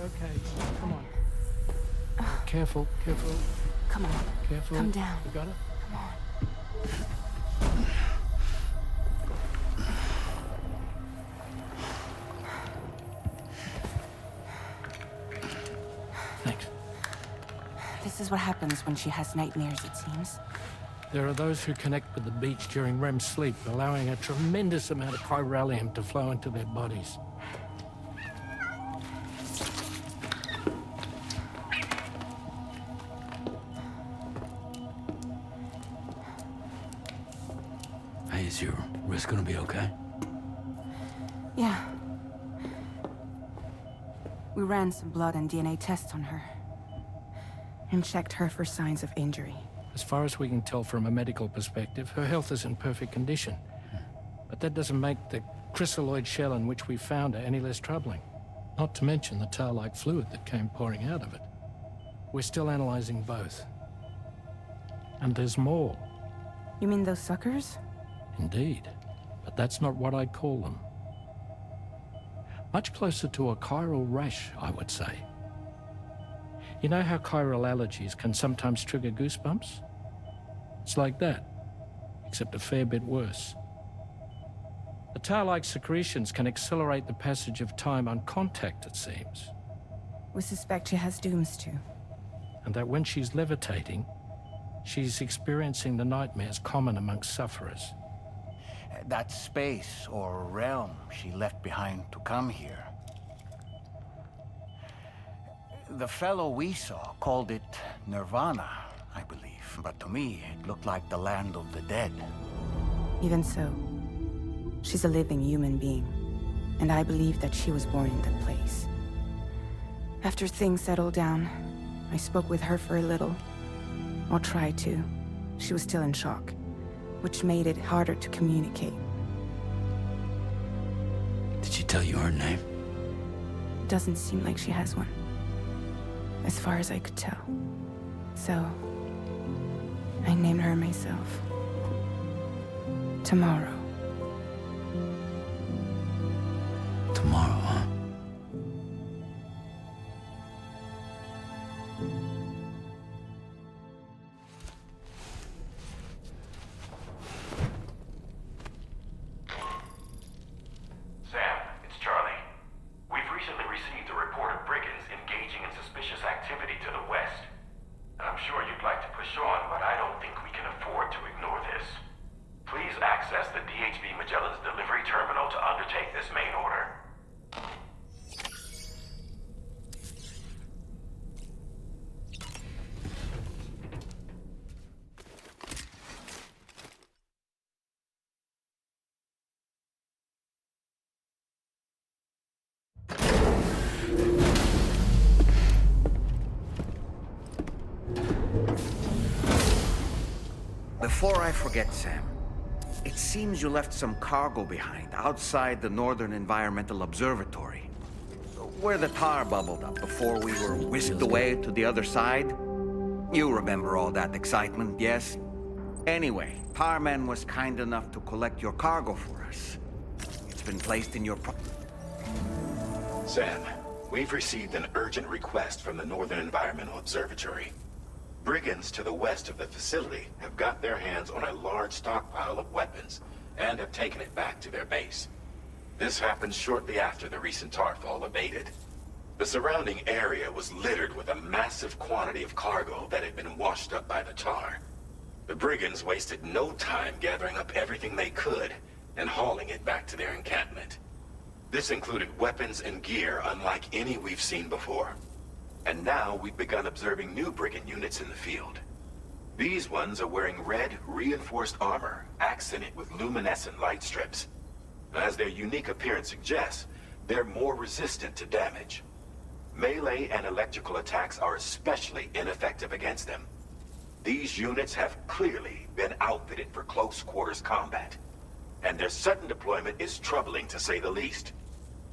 okay. Come on. Careful, careful. Come on. Careful. Come down. You got it? Come on. Thanks. This is what happens when she has nightmares, it seems. There are those who connect with the beach during REM sleep, allowing a tremendous amount of chiralium to flow into their bodies. Hey, is your wrist gonna be okay? Yeah. We ran some blood and DNA tests on her. And checked her for signs of injury. As far as we can tell from a medical perspective, her health is in perfect condition. But that doesn't make the chrysaloid shell in which we found her any less troubling. Not to mention the tar-like fluid that came pouring out of it. We're still analyzing both. And there's more. You mean those suckers? Indeed. But that's not what I'd call them. Much closer to a chiral rash, I would say. You know how chiral allergies can sometimes trigger goosebumps? It's like that, except a fair bit worse. The tar-like secretions can accelerate the passage of time on contact, it seems. We suspect she has dooms too. And that when she's levitating, she's experiencing the nightmares common amongst sufferers. That space or realm she left behind to come here. The fellow we saw called it Nirvana, I believe. But to me, it looked like the land of the dead. Even so, she's a living human being. And I believe that she was born in that place. After things settled down, I spoke with her for a little. Or tried to. She was still in shock, which made it harder to communicate. Did she tell you her name? It doesn't seem like she has one. As far as I could tell. So, I named her myself. Tomorrow. Tomorrow, huh? Sam, it's Charlie. We've recently received a report of brigands engaging in suspicious activity to the west. I'm sure you'd like to push on, but I don't think we can afford to ignore this. Please access the DHB Magellan's delivery terminal to undertake this main order. Before I forget, Sam, it seems you left some cargo behind outside the Northern Environmental Observatory, where the tar bubbled up before we were whisked away to the other side. You remember all that excitement, yes? Anyway, Tarman was kind enough to collect your cargo for us. It's been placed in your Sam, we've received an urgent request from the Northern Environmental Observatory. Brigands to the west of the facility have got their hands on a large stockpile of weapons and have taken it back to their base. This happened shortly after the recent tarfall abated. The surrounding area was littered with a massive quantity of cargo that had been washed up by the tar. The brigands wasted no time gathering up everything they could and hauling it back to their encampment. This included weapons and gear unlike any we've seen before. And now we've begun observing new brigand units in the field. These ones are wearing red, reinforced armor, accented with luminescent light strips. As their unique appearance suggests, they're more resistant to damage. Melee and electrical attacks are especially ineffective against them. These units have clearly been outfitted for close quarters combat, and their sudden deployment is troubling to say the least.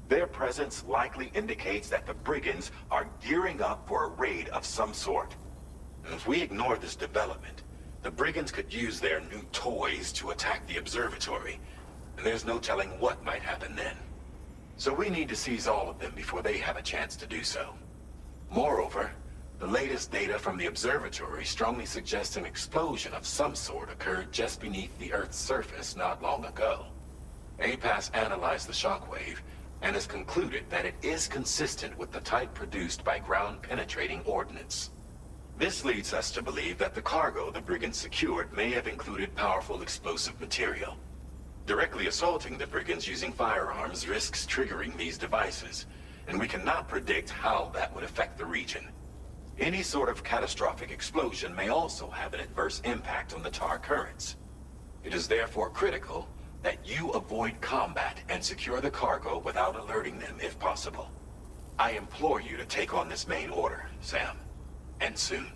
Their presence likely indicates that the brigands are gearing up for a raid of some sort. If we ignore this development, the brigands could use their new toys to attack the observatory, and there's no telling what might happen then. So we need to seize all of them before they have a chance to do so. Moreover, the latest data from the observatory strongly suggests an explosion of some sort occurred just beneath the Earth's surface not long ago. APAS analyzed the shockwave and has concluded that it is consistent with the type produced by ground-penetrating ordnance. This leads us to believe that the cargo the brigands secured may have included powerful explosive material. Directly assaulting the brigands using firearms risks triggering these devices, and we cannot predict how that would affect the region. Any sort of catastrophic explosion may also have an adverse impact on the tar currents. It is therefore critical that you avoid combat and secure the cargo without alerting them if possible. I implore you to take on this main order, Sam. And soon.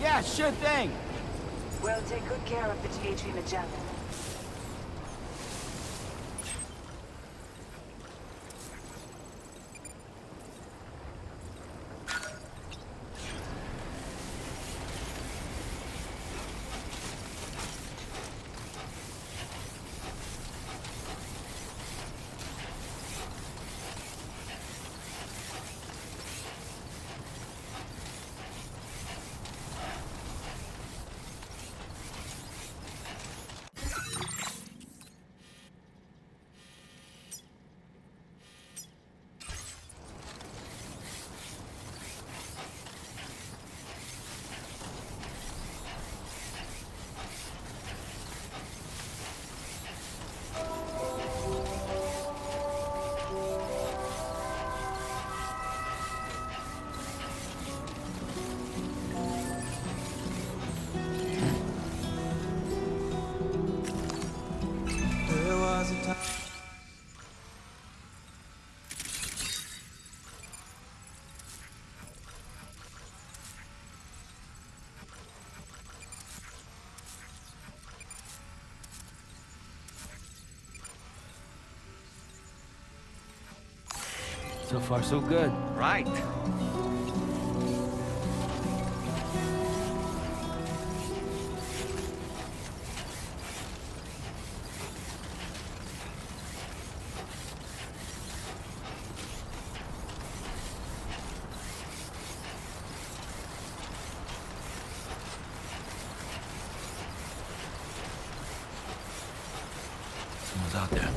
Yeah, sure thing. We'll take good care of the Keyifli Magellan. So far, so good. Right. Someone's out there.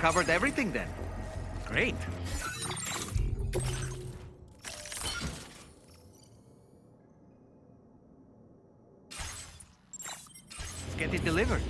covered everything then. Great. Let's get it delivered.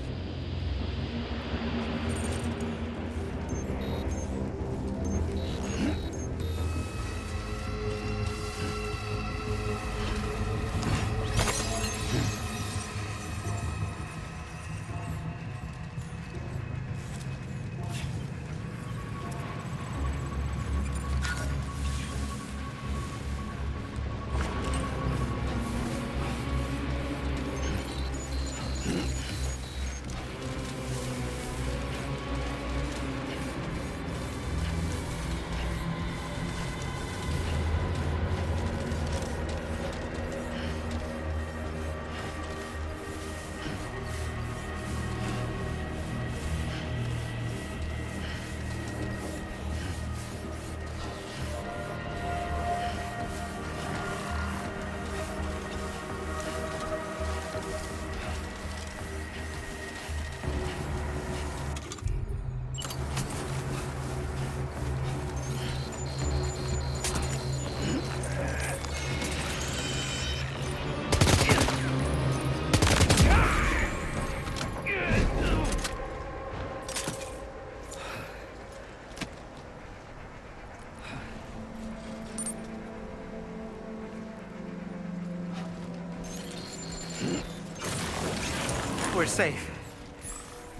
We're safe.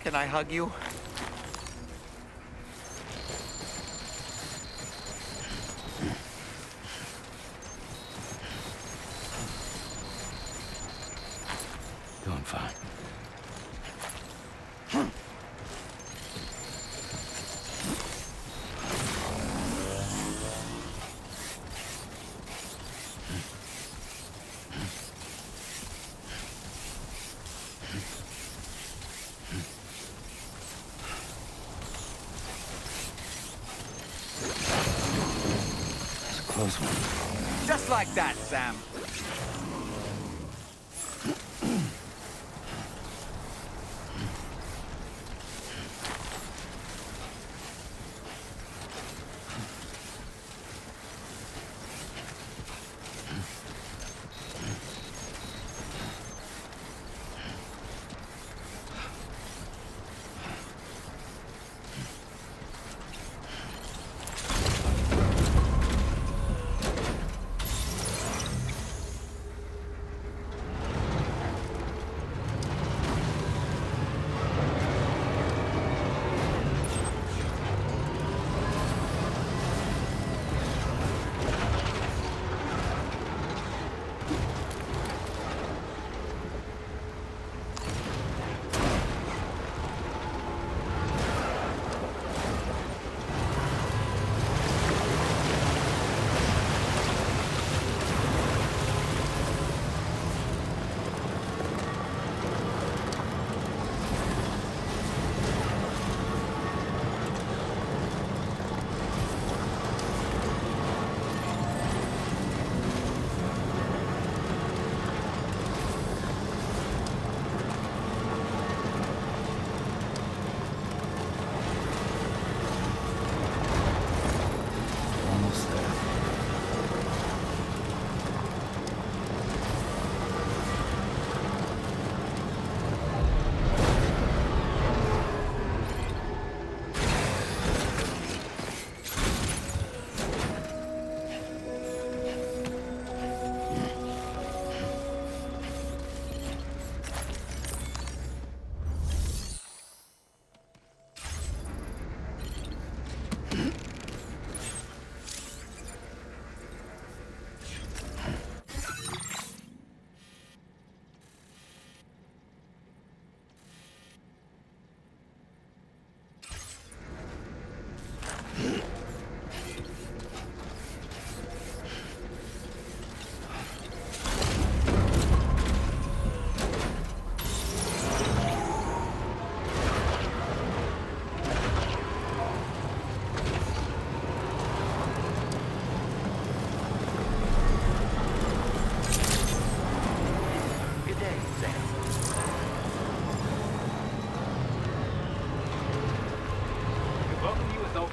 Can I hug you? Doing fine. That's a close one. Just like that, Sam.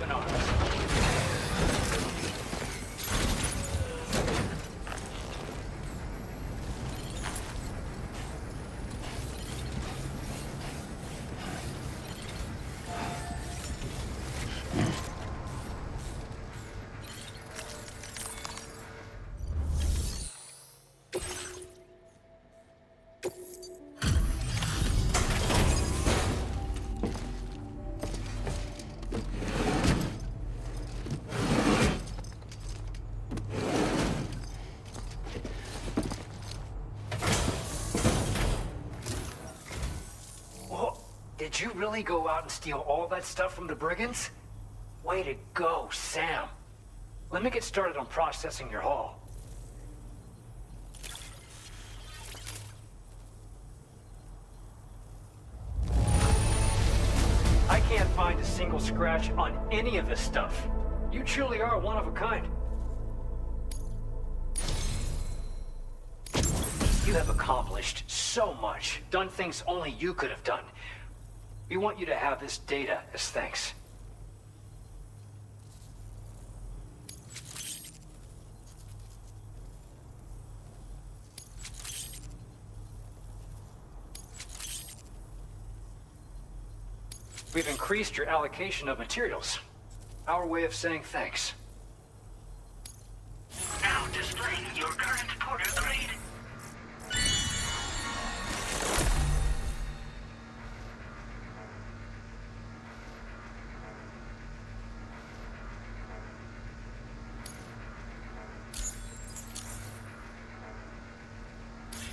open arms. Did you really go out and steal all that stuff from the brigands? Way to go, Sam. Let me get started on processing your haul. I can't find a single scratch on any of this stuff. You truly are one of a kind. You have accomplished so much, done things only you could have done. We want you to have this data as thanks. We've increased your allocation of materials. Our way of saying thanks. Now displaying your current porter grade.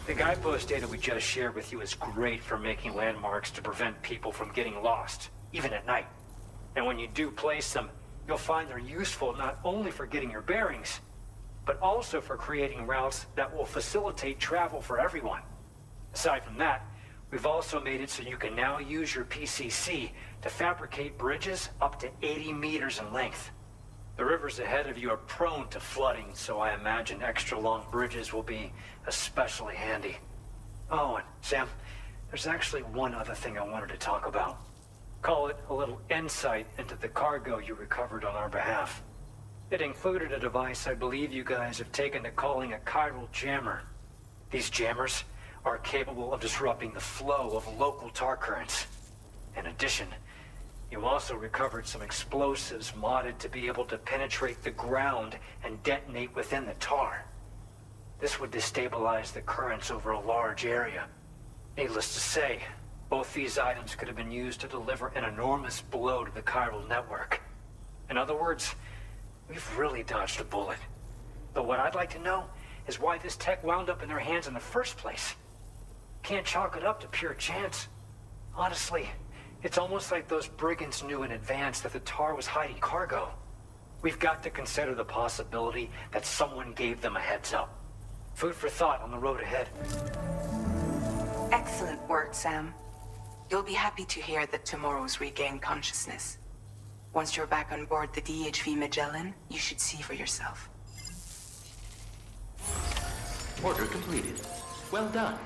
The guidepost data we just shared with you is great for making landmarks to prevent people from getting lost, even at night. And when you do place them, you'll find they're useful not only for getting your bearings, but also for creating routes that will facilitate travel for everyone. Aside from that, we've also made it so you can now use your PCC to fabricate bridges up to 80 meters in length. The rivers ahead of you are prone to flooding, so I imagine extra long bridges will be especially handy. Oh, and Sam, there's actually one other thing I wanted to talk about. Call it a little insight into the cargo you recovered on our behalf. It included a device I believe you guys have taken to calling a chiral jammer. These jammers are capable of disrupting the flow of local tar currents. In addition, you also recovered some explosives modded to be able to penetrate the ground and detonate within the tar. This would destabilize the currents over a large area. Needless to say, both these items could have been used to deliver an enormous blow to the chiral network. In other words, we've really dodged a bullet. But what I'd like to know is why this tech wound up in their hands in the first place. Can't chalk it up to pure chance. Honestly, it's almost like those brigands knew in advance that the tar was hiding cargo. We've got to consider the possibility that someone gave them a heads up. Food for thought on the road ahead. Excellent work, Sam. You'll be happy to hear that tomorrow's regained consciousness. Once you're back on board the DHV Magellan, you should see for yourself. Order completed. Well done.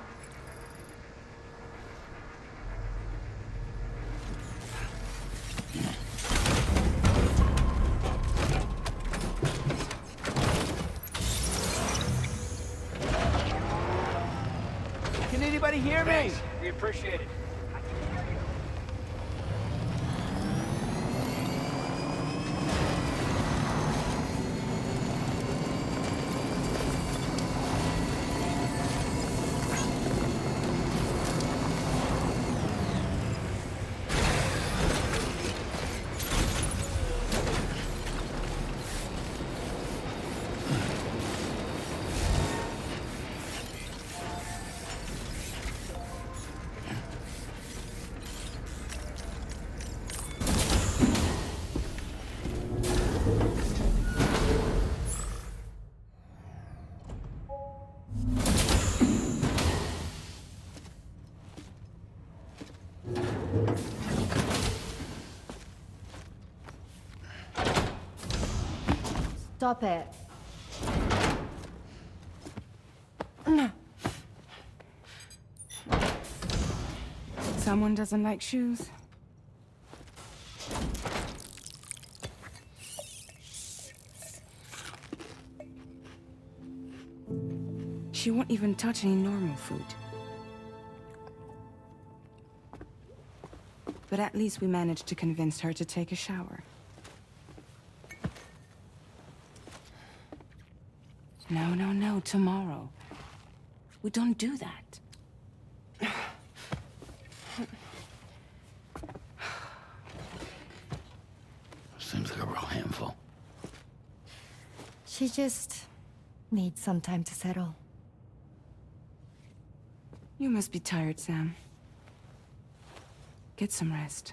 Can anybody hear me? Thanks. We appreciate it. Stop it. Someone doesn't like shoes. She won't even touch any normal food. But at least we managed to convince her to take a shower. No, tomorrow. We don't do that. Seems like a real handful. She just needs some time to settle. You must be tired, Sam. Get some rest.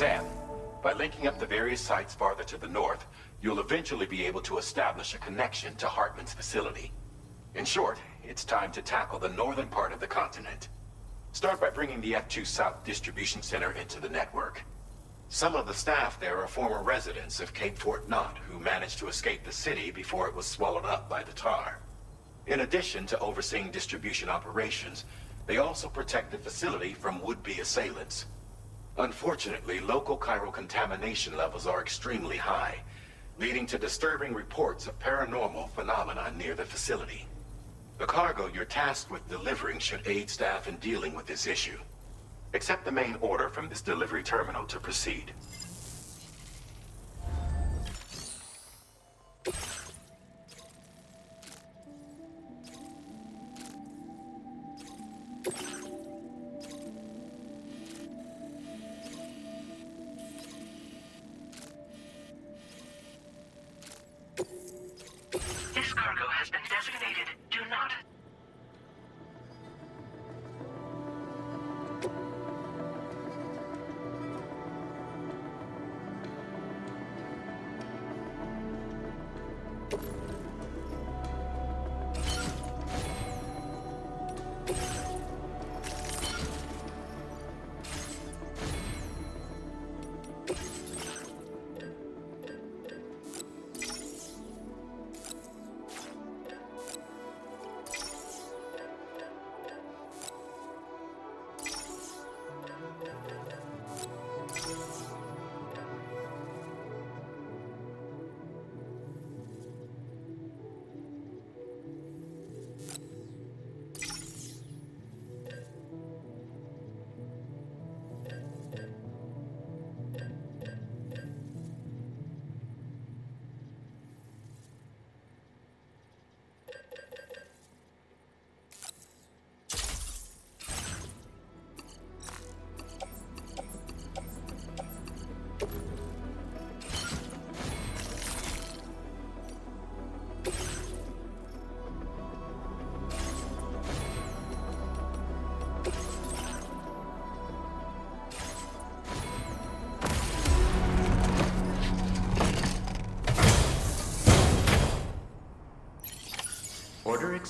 Sam, by linking up the various sites farther to the north, you'll eventually be able to establish a connection to Hartman's facility. In short, it's time to tackle the northern part of the continent. Start by bringing the F2 South Distribution Center into the network. Some of the staff there are former residents of Cape Fort Knott who managed to escape the city before it was swallowed up by the tar. In addition to overseeing distribution operations, they also protect the facility from would-be assailants. Unfortunately, local chiral contamination levels are extremely high, leading to disturbing reports of paranormal phenomena near the facility. The cargo you're tasked with delivering should aid staff in dealing with this issue. Accept the main order from this delivery terminal to proceed. This cargo has been designated Do Not.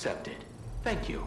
accepted. Thank you.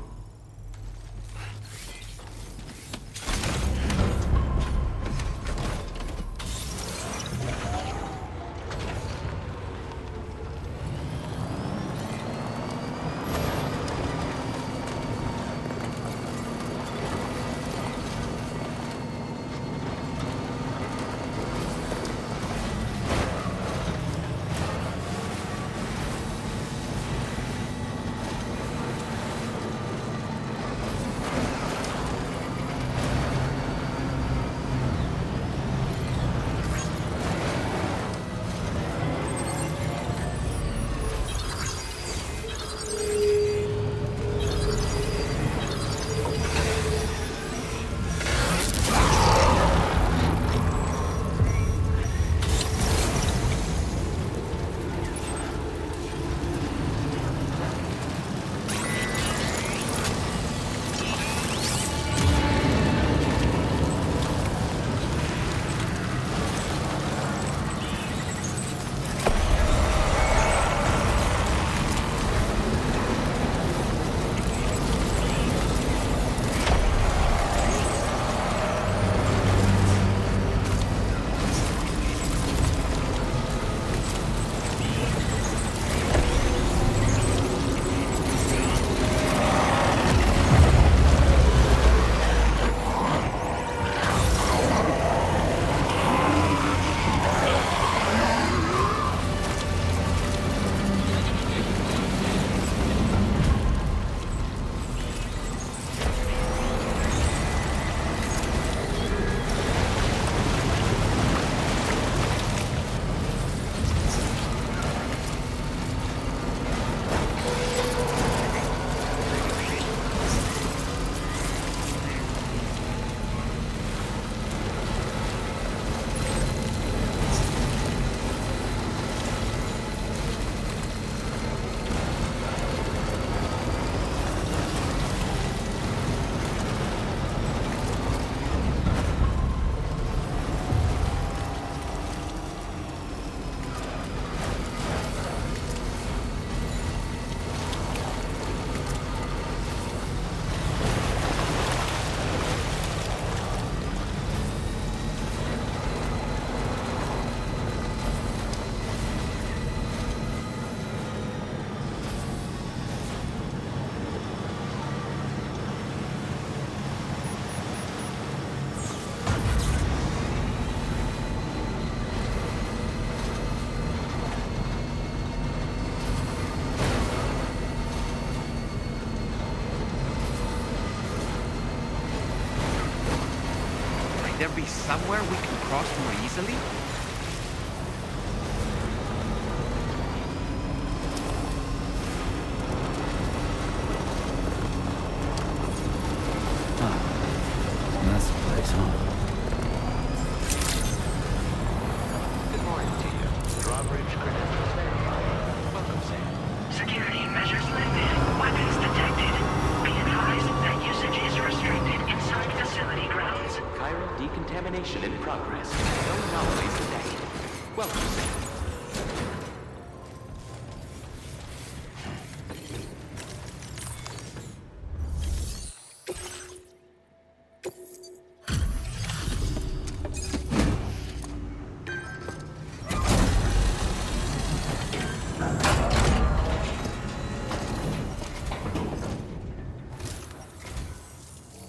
Might there be somewhere we can cross more easily? That's the place, huh? Good morning to you. Drawbridge credentials verified. Welcome, Sam. Security measures lifted. Weapons detected. Be advised that usage is restricted inside facility grounds. Chiral decontamination in progress. No anomalies detected. Welcome, Sam.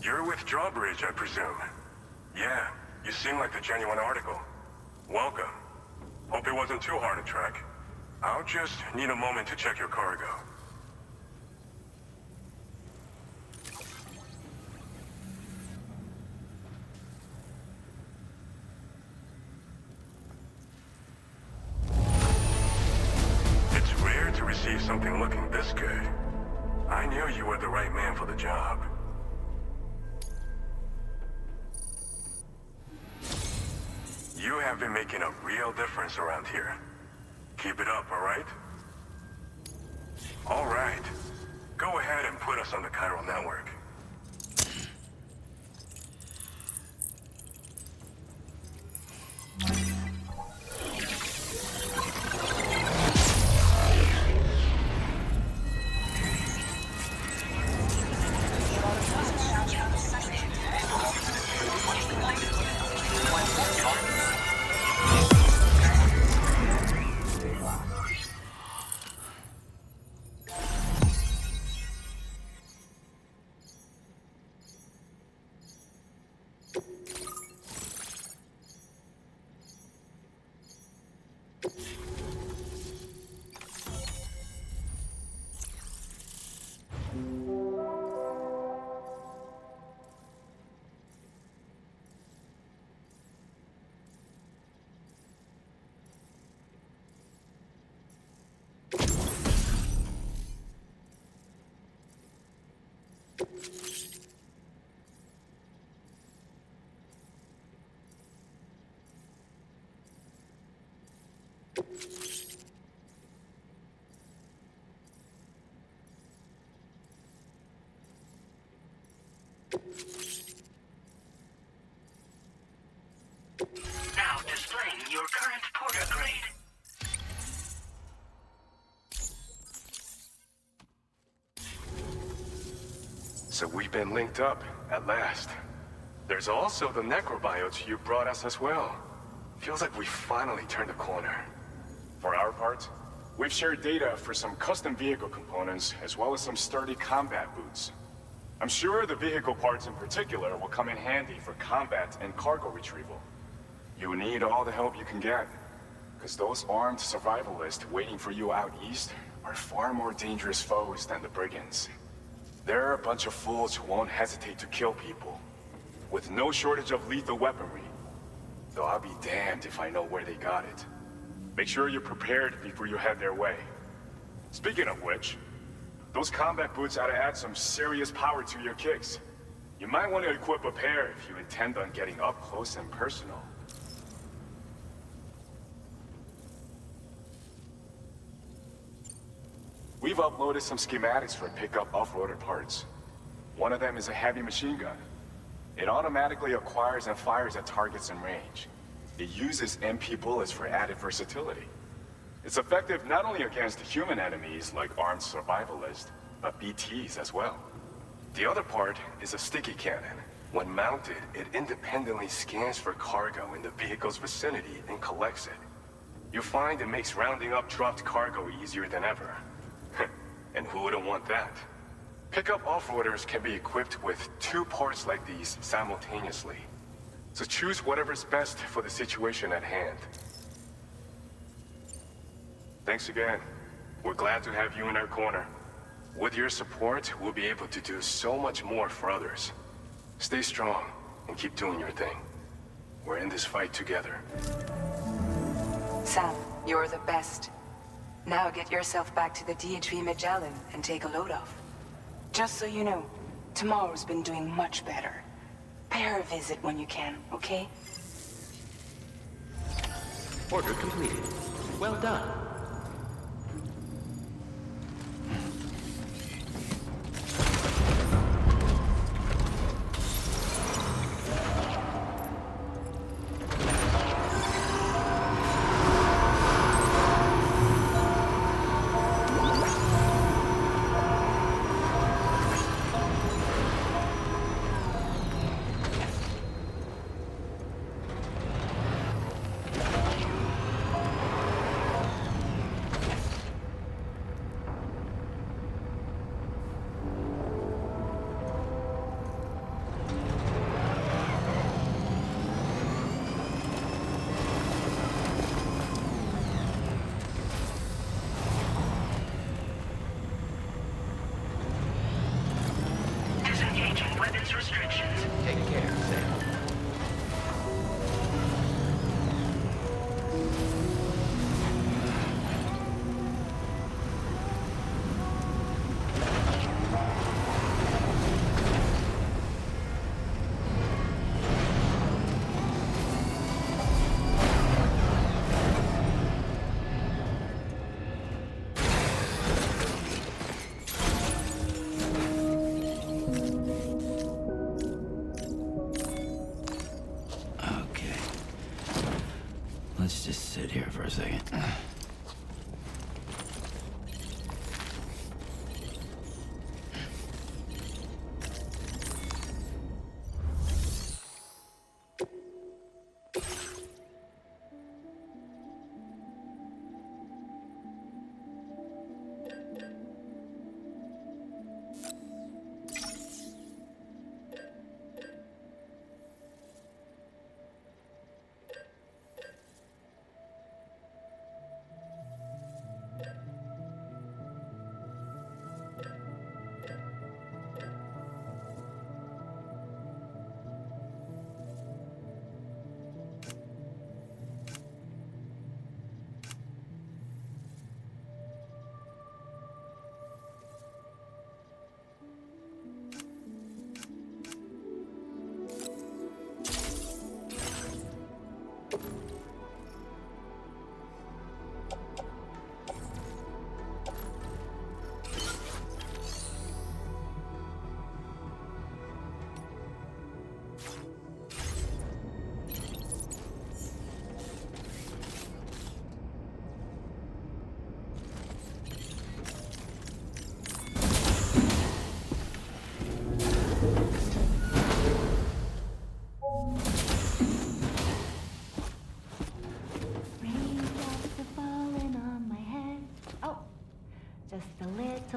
You're with Drawbridge, I presume. Yeah, you seem like the genuine article. Welcome. Hope it wasn't too hard to track. I'll just need a moment to check your cargo. It's rare to receive something looking this good. I knew you were the right man for the job. You have been making a real difference around here. Keep it up, all right? All right. Go ahead and put us on the chiral network. Now displaying your current porter grade. So we've been linked up, at last. There's also the necrobiotes you brought us as well. Feels like we finally turned a corner. For our part, we've shared data for some custom vehicle components, as well as some sturdy combat boots. I'm sure the vehicle parts in particular will come in handy for combat and cargo retrieval. You need all the help you can get, because those armed survivalists waiting for you out east are far more dangerous foes than the brigands. They're a bunch of fools who won't hesitate to kill people, with no shortage of lethal weaponry. Though I'll be damned if I know where they got it. Make sure you're prepared before you head their way. Speaking of which, those combat boots ought to add some serious power to your kicks. You might want to equip a pair if you intend on getting up close and personal. We've uploaded some schematics for pickup off-roader parts. One of them is a heavy machine gun. It automatically acquires and fires at targets in range. It uses MP bullets for added versatility. It's effective not only against human enemies like armed survivalists, but BTs as well. The other part is a sticky cannon. When mounted, it independently scans for cargo in the vehicle's vicinity and collects it. You'll find it makes rounding up dropped cargo easier than ever. And who wouldn't want that? Pickup off-roaders can be equipped with 2 parts like these simultaneously. So choose whatever's best for the situation at hand. Thanks again. We're glad to have you in our corner. With your support, we'll be able to do so much more for others. Stay strong and keep doing your thing. We're in this fight together. Sam, you're the best. Now get yourself back to the Keyifli Seyirler and take a load off. Just so you know, tomorrow's been doing much better. Pay her a visit when you can, okay? Order completed. Well done. Disengaging weapons restrictions. Take care, Sam. Let's just sit here for a second.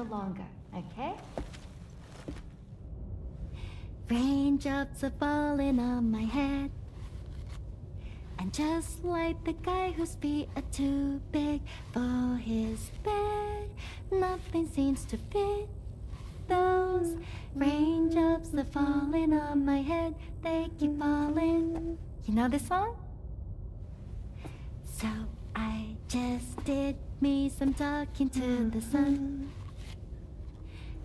little longer, okay? Raindrops are falling on my head. And just like the guy whose feet are too big for his bed, nothing seems to fit. Those raindrops are falling on my head, they keep falling. You know this song? So I just did me some talking to the sun.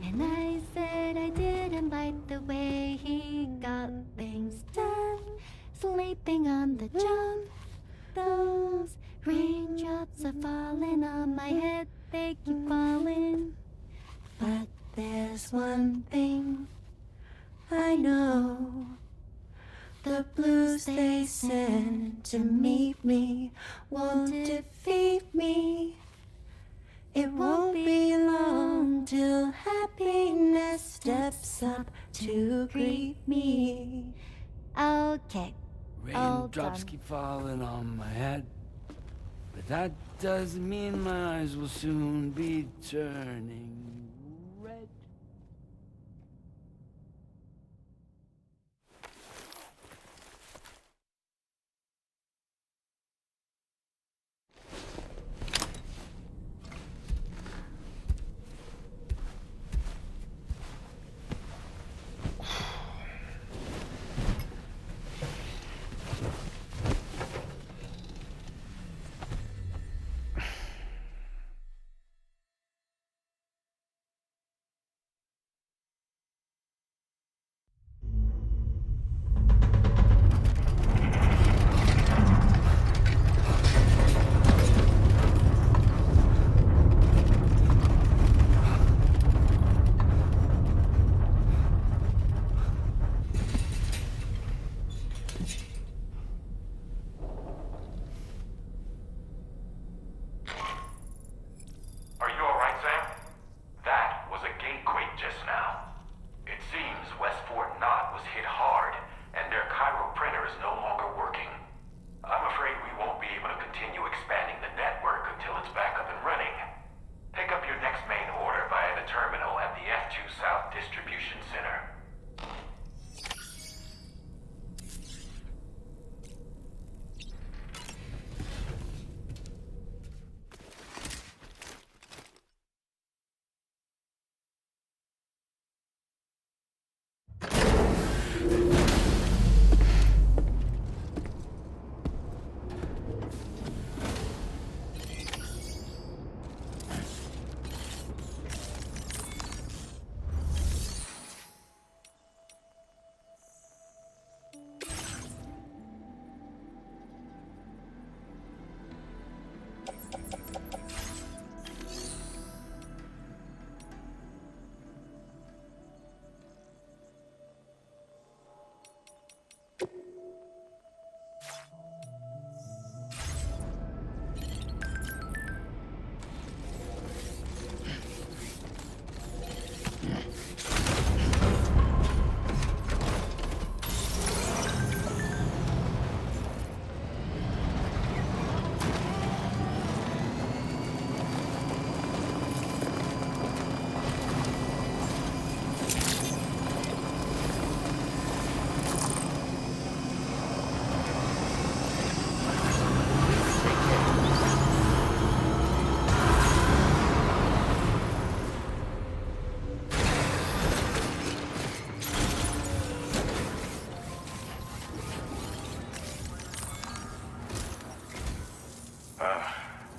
And I said I didn't like the way he got things done. Sleeping on the job. Those raindrops are falling on my head, they keep falling. But there's one thing I know. The blues they send to meet me won't defeat me. It won't be long till happiness steps up to greet me. Okay. Raindrops keep falling on my head, but that doesn't mean my eyes will soon be turning red.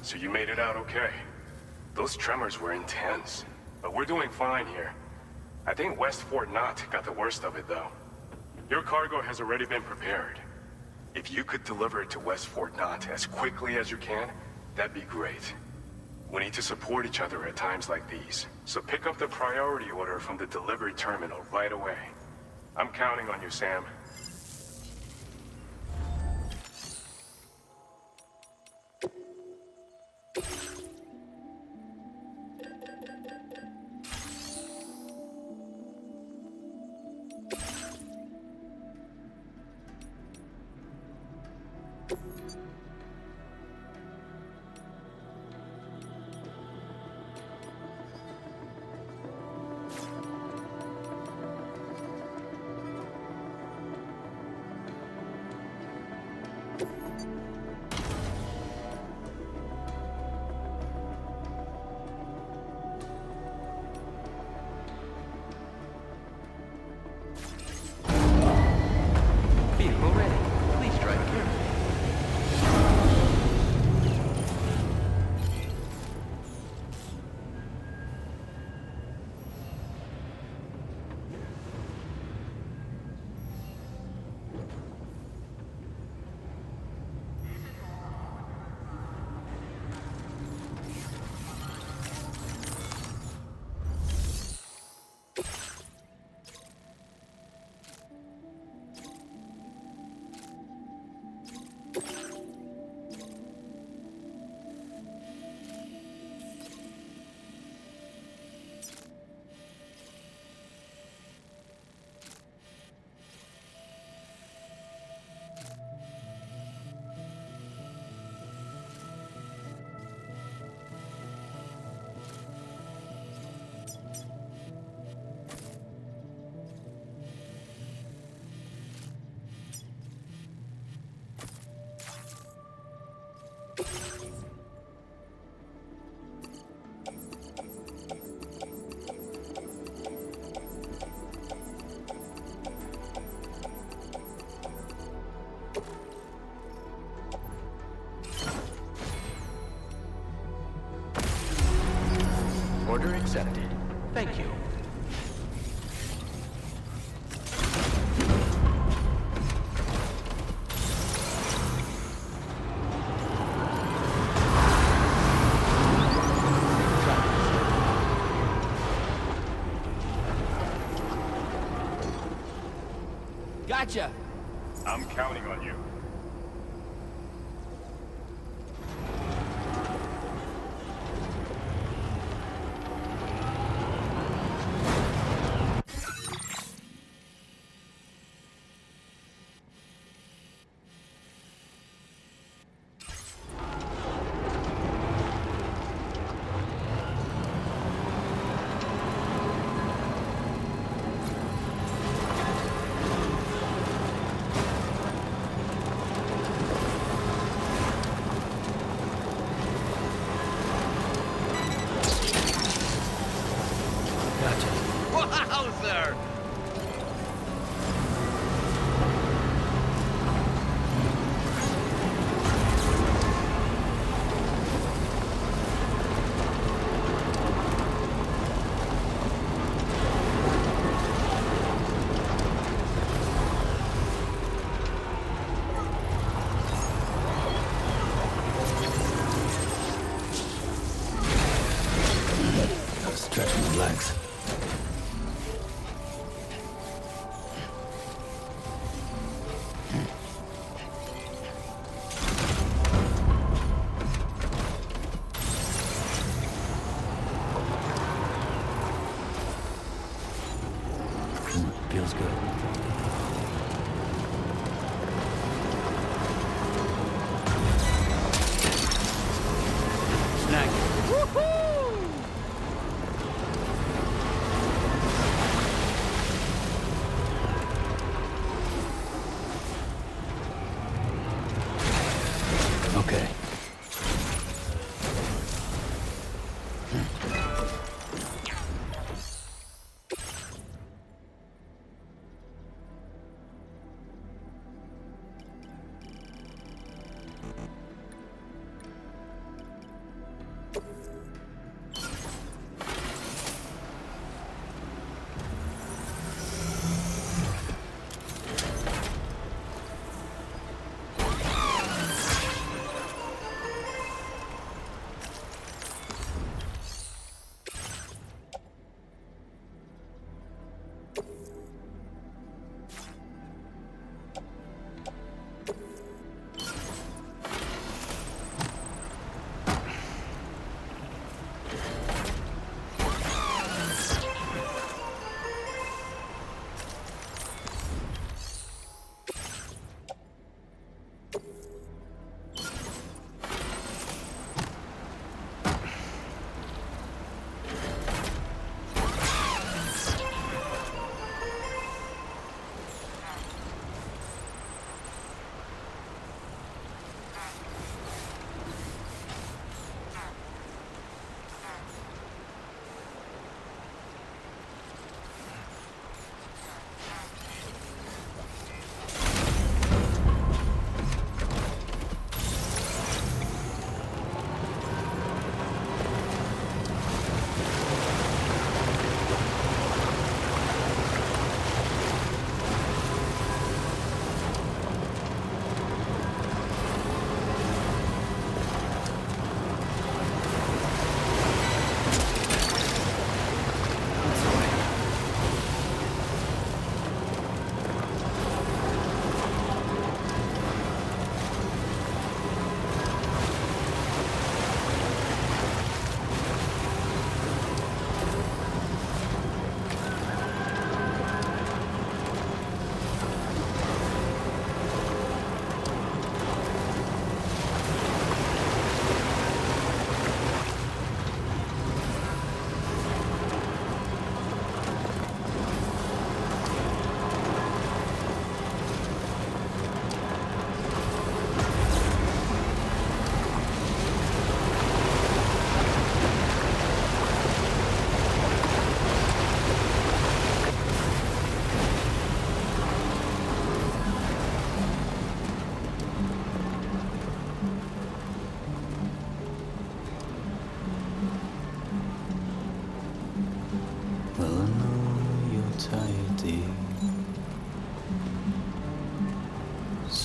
So you made it out okay. Those tremors were intense, but we're doing fine here. I think West Fort Knott got the worst of it, though. Your cargo has already been prepared. If you could deliver it to West Fort Knott as quickly as you can, that'd be great. We need to support each other at times like these, so pick up the priority order from the delivery terminal right away. I'm counting on you, Sam. Vehicle ready. Please drive carefully. Order accepted. Thank you. Gotcha! I'm counting on you.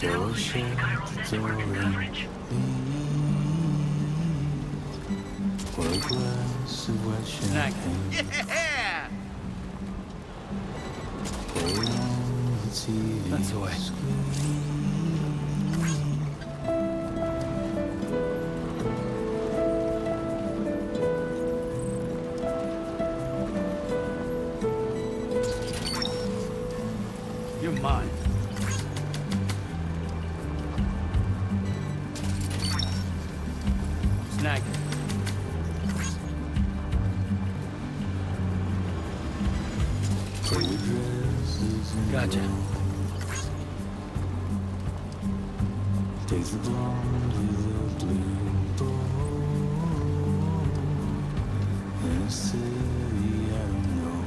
Now retrieving chiral network coverage. Snack. Yeah! That's the way. You're mine. Snag it. Gotcha. Takes the blonde with the blue bow in a city I don't know.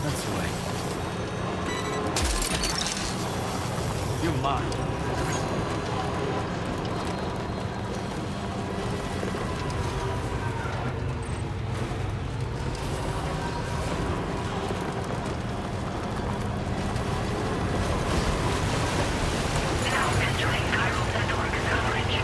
That's the way. You're mine. Now entering chiral network coverage.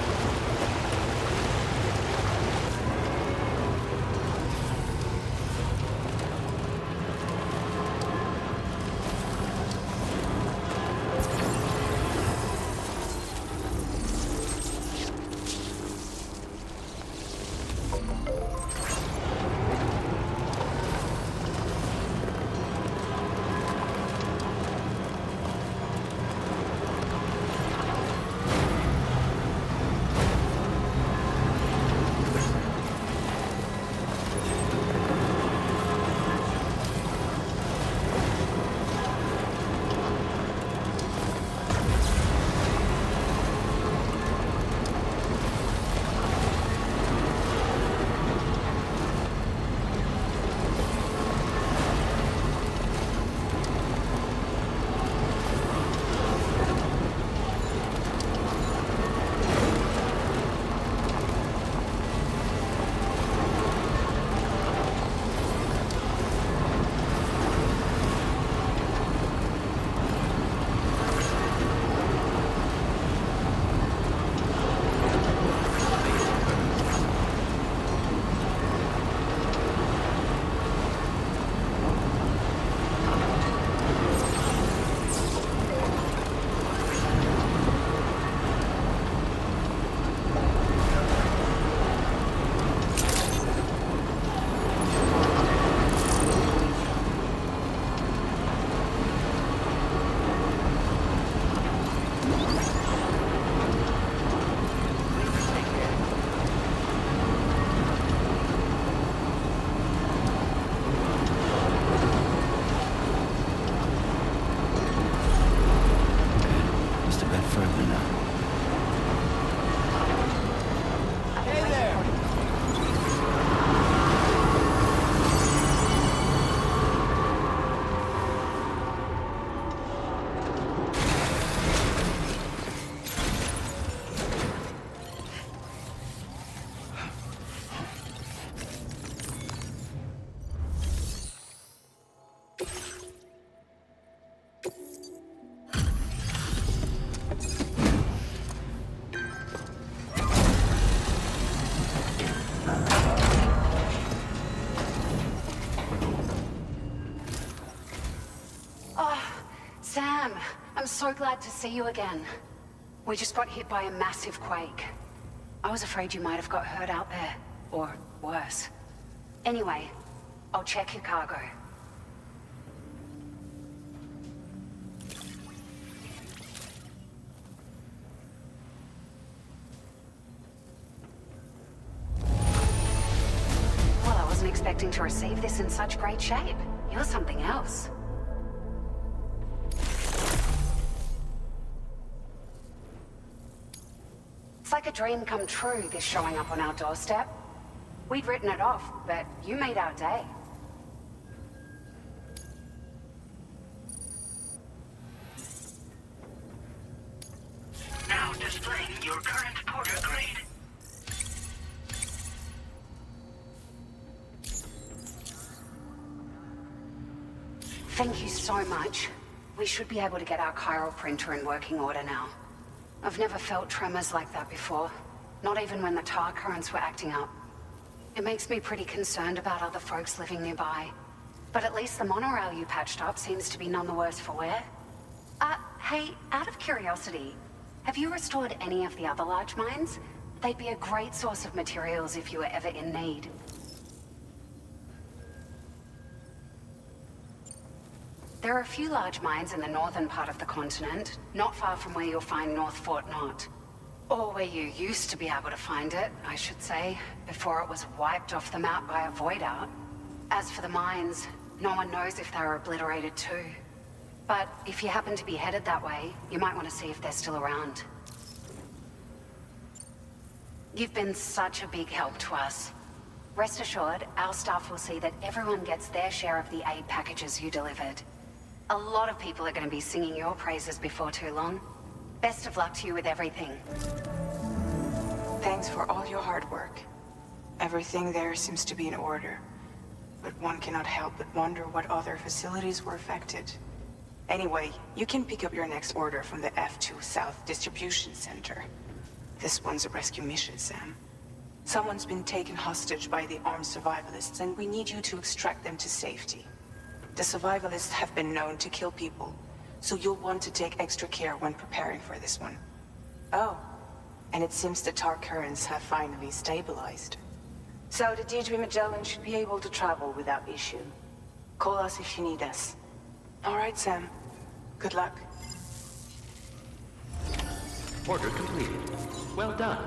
Just a bit further now. Sam, I'm so glad to see you again. We just got hit by a massive quake. I was afraid you might have got hurt out there, or worse. Anyway, I'll check your cargo. expecting to receive this in such great shape. You're something else. It's like a dream come true, this showing up on our doorstep. We'd written it off, but you made our day. Now displaying your current porter grade. Thank you so much. We should be able to get our chiral printer in working order now. I've never felt tremors like that before, not even when the tar currents were acting up. It makes me pretty concerned about other folks living nearby. But at least the monorail you patched up seems to be none the worse for wear. Hey, out of curiosity, have you restored any of the other large mines? They'd be a great source of materials if you were ever in need. There are a few large mines in the northern part of the continent, not far from where you'll find North Fort Knot. Or where you used to be able to find it, I should say, before it was wiped off the map by a void out. As for the mines, no one knows if they were obliterated too. But if you happen to be headed that way, you might want to see if they're still around. You've been such a big help to us. Rest assured, our staff will see that everyone gets their share of the aid packages you delivered. A lot of people are going to be singing your praises before too long. Best of luck to you with everything. Thanks for all your hard work. Everything there seems to be in order. But one cannot help but wonder what other facilities were affected. Anyway, you can pick up your next order from the F2 South Distribution Center. This one's a rescue mission, Sam. Someone's been taken hostage by the armed survivalists, and we need you to extract them to safety. The survivalists have been known to kill people, so you'll want to take extra care when preparing for this one. Oh, and it seems the tar currents have finally stabilized. So the D3 Magellan should be able to travel without issue. Call us if you need us. All right, Sam. Good luck. Order completed. Well done.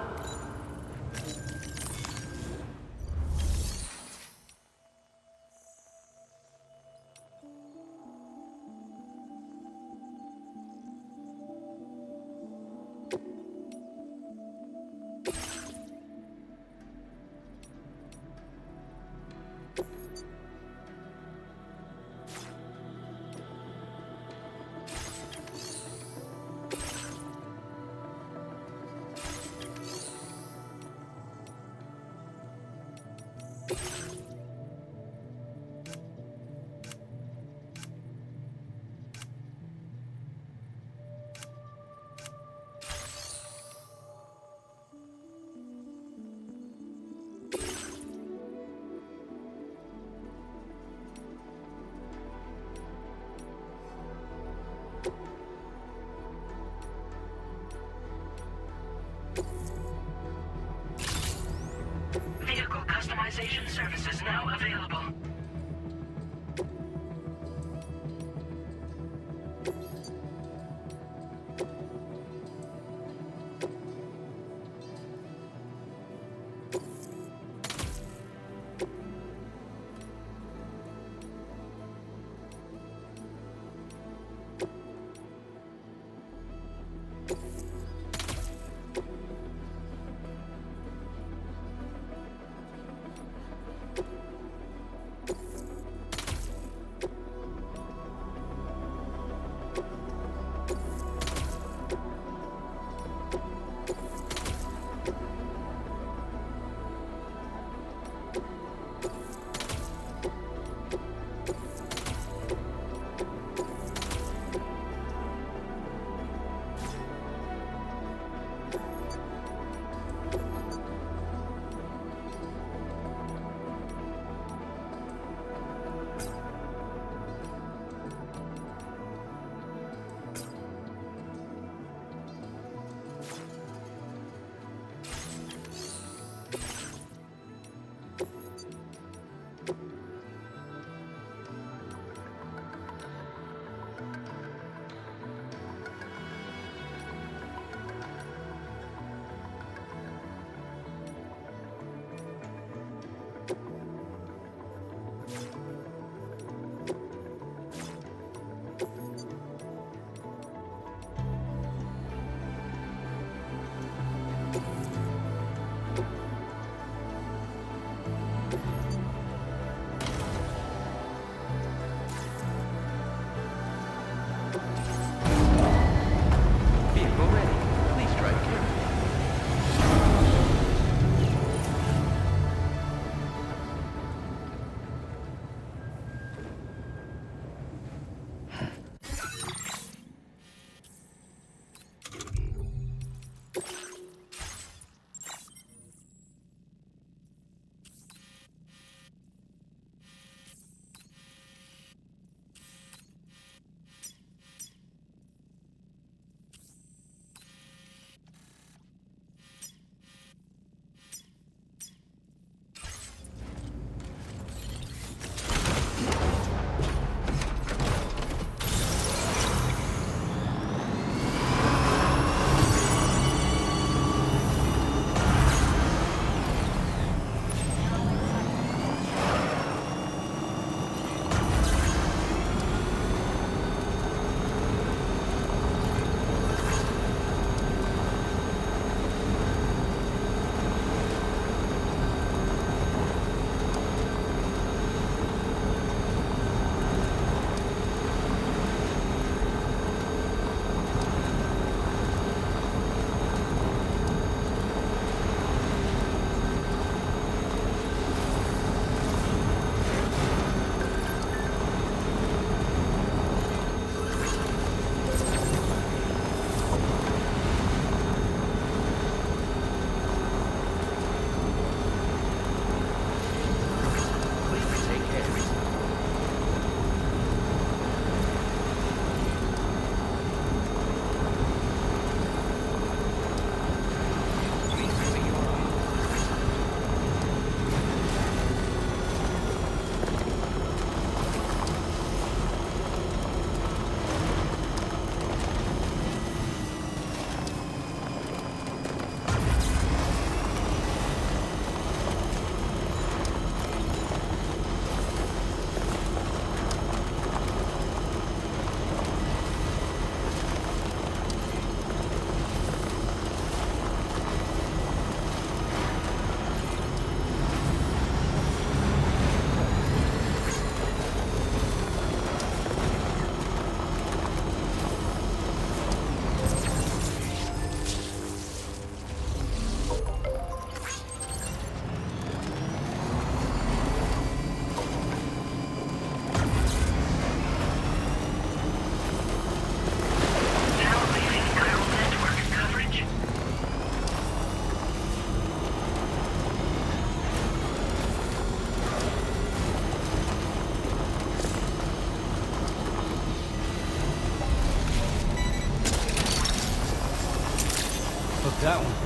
That one.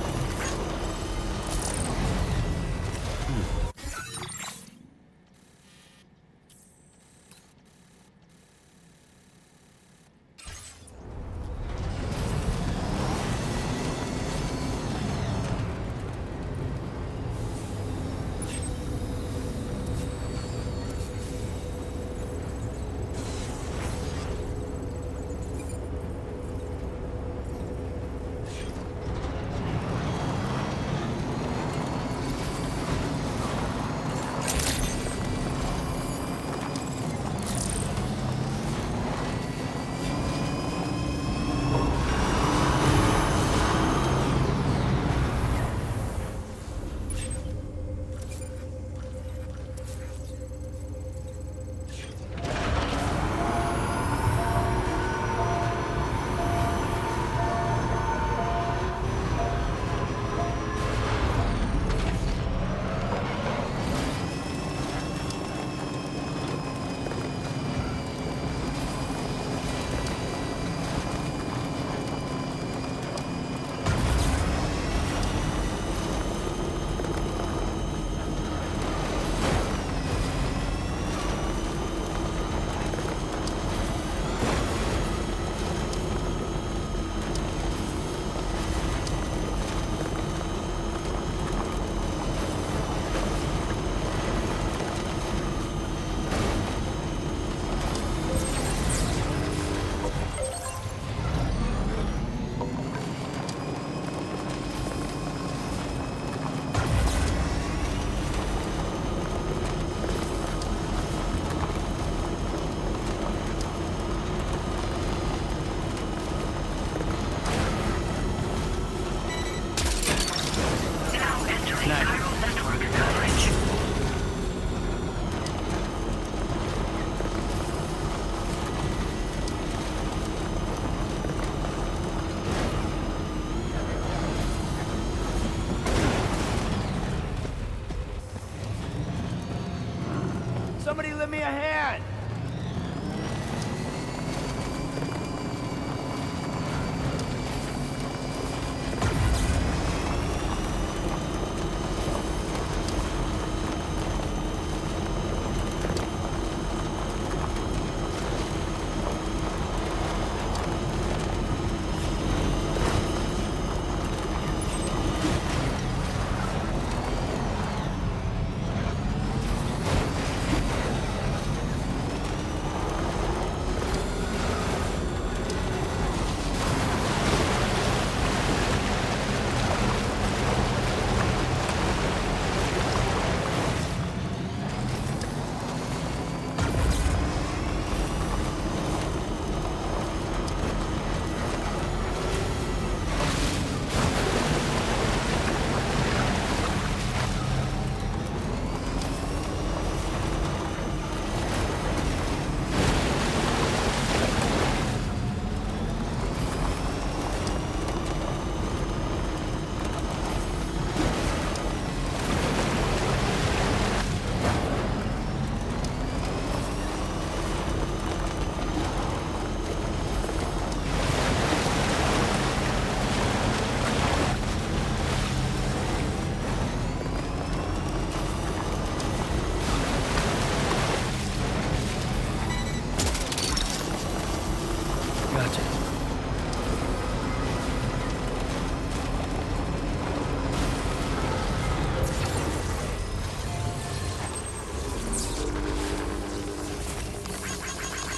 Somebody lend me a hand!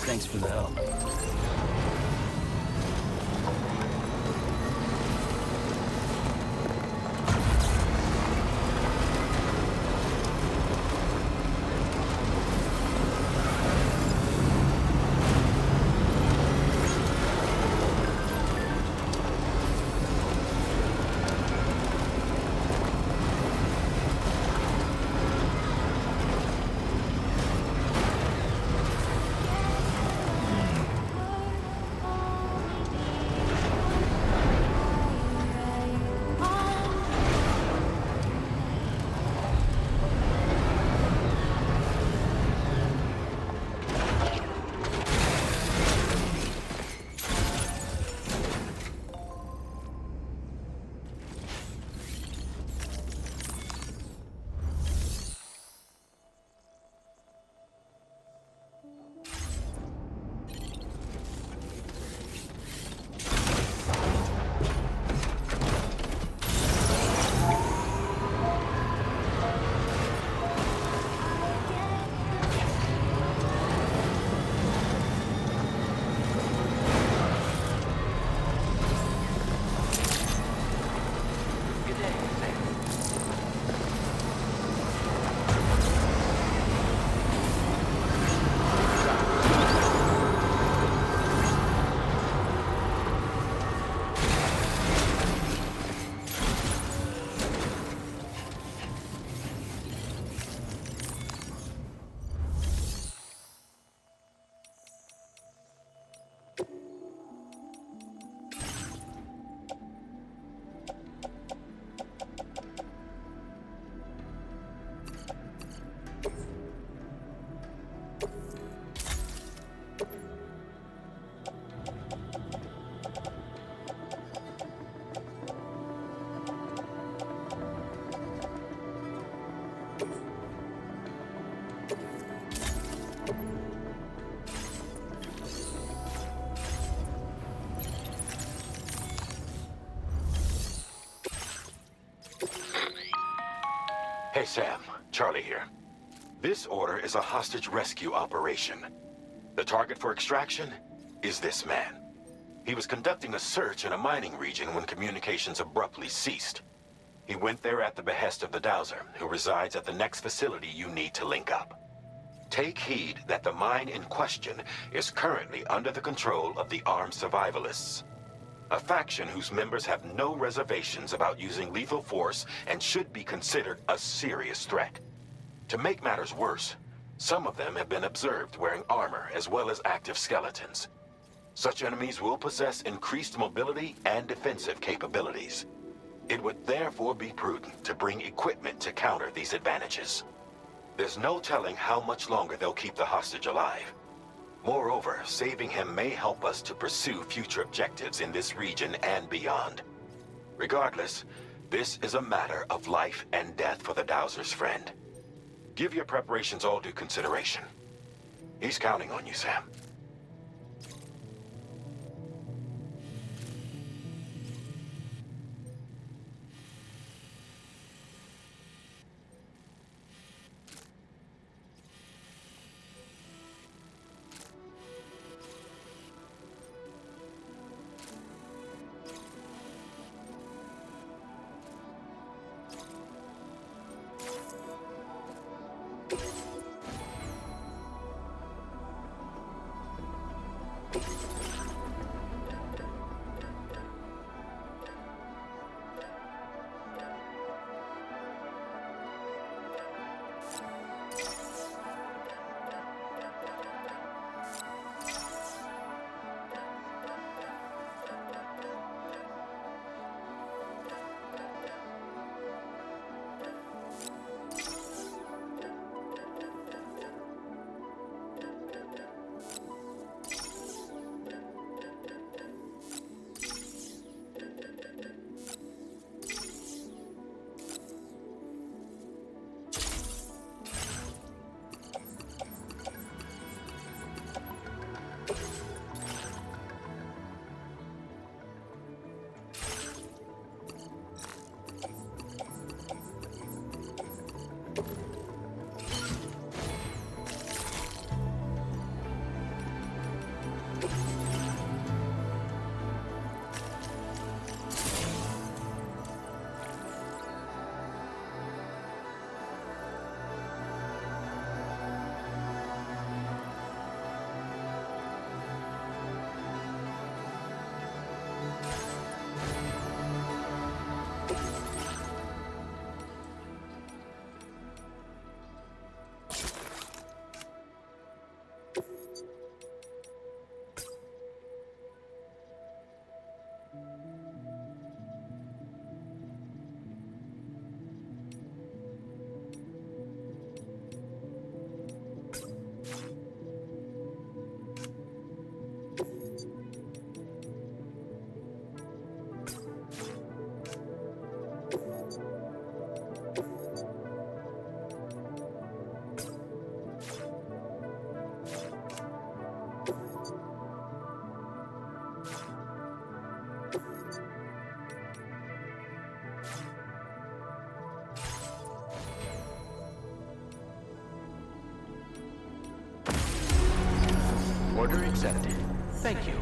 Thanks for the help. Hey, Sam. Charlie here. This order is a hostage rescue operation. The target for extraction is this man. He was conducting a search in a mining region when communications abruptly ceased. He went there at the behest of the Dowser, who resides at the next facility you need to link up. Take heed that the mine in question is currently under the control of the armed survivalists, a faction whose members have no reservations about using lethal force and should be considered a serious threat. To make matters worse, some of them have been observed wearing armor as well as active skeletons. Such enemies will possess increased mobility and defensive capabilities. It would therefore be prudent to bring equipment to counter these advantages. There's no telling how much longer they'll keep the hostage alive. Moreover, saving him may help us to pursue future objectives in this region and beyond. Regardless, this is a matter of life and death for the Dowser's friend. Give your preparations all due consideration. He's counting on you, Sam. Order accepted. Thank you.